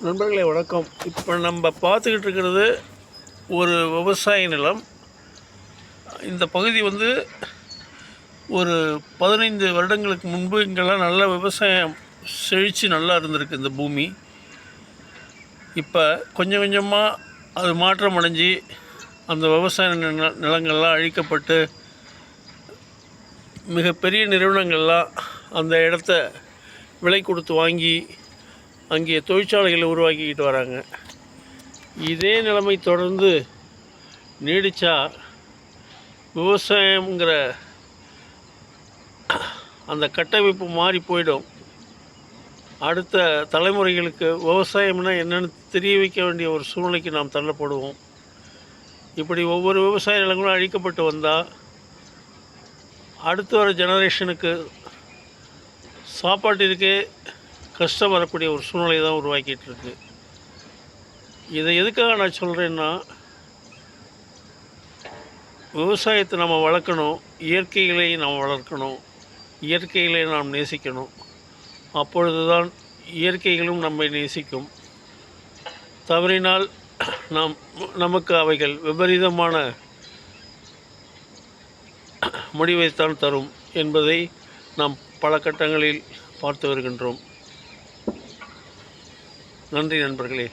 நண்பர்களே வணக்கம். இப்போ நம்ம பார்த்துக்கிட்டு இருக்கிறது ஒரு விவசாய நிலம். இந்த பகுதி ஒரு 15 வருடங்களுக்கு முன்பு இங்கெல்லாம் நல்ல விவசாயம் செழித்து நல்லா இருந்திருக்கு இந்த பூமி. இப்போ கொஞ்சம் கொஞ்சமாக அது மாற்றம் அடைஞ்சி அந்த விவசாய நிலங்கள்லாம் அழிக்கப்பட்டு மிகப்பெரிய நிறுவனங்கள்லாம் அந்த இடத்த விலை கொடுத்து வாங்கி அங்கே தொழிற்சாலைகளை உருவாக்கிக்கிட்டு வராங்க. இதே நிலைமை தொடர்ந்து நீடித்தா விவசாயங்கிற அந்த கட்டமைப்பு மாறி போயிடும். அடுத்த தலைமுறைகளுக்கு விவசாயம்னா என்னென்னு தெரிய வைக்க வேண்டிய ஒரு சூழ்நிலைக்கு நாம் தள்ளப்படுவோம். இப்படி ஒவ்வொரு விவசாய நிலங்களும் அழிக்கப்பட்டு வந்தால் அடுத்து வர ஜெனரேஷனுக்கு சாப்பாட்டிற்கே கஷ்டம் வரக்கூடிய ஒரு சூழ்நிலை தான் உருவாக்கிட்டு இருக்கு. இதை எதுக்காக நான் சொல்கிறேன்னா, விவசாயத்தை நம்ம வளர்க்கணும், இயற்கைகளை நாம் வளர்க்கணும், இயற்கைகளை நாம் நேசிக்கணும். அப்பொழுது தான் இயற்கைகளும் நம்மை நேசிக்கும். தவறினால் நமக்கு அவைகள் விபரீதமான முடிவைத்தான் தரும் என்பதை நாம் பல கட்டங்களில் பார்த்து வருகின்றோம். நன்றி நண்பர்களே.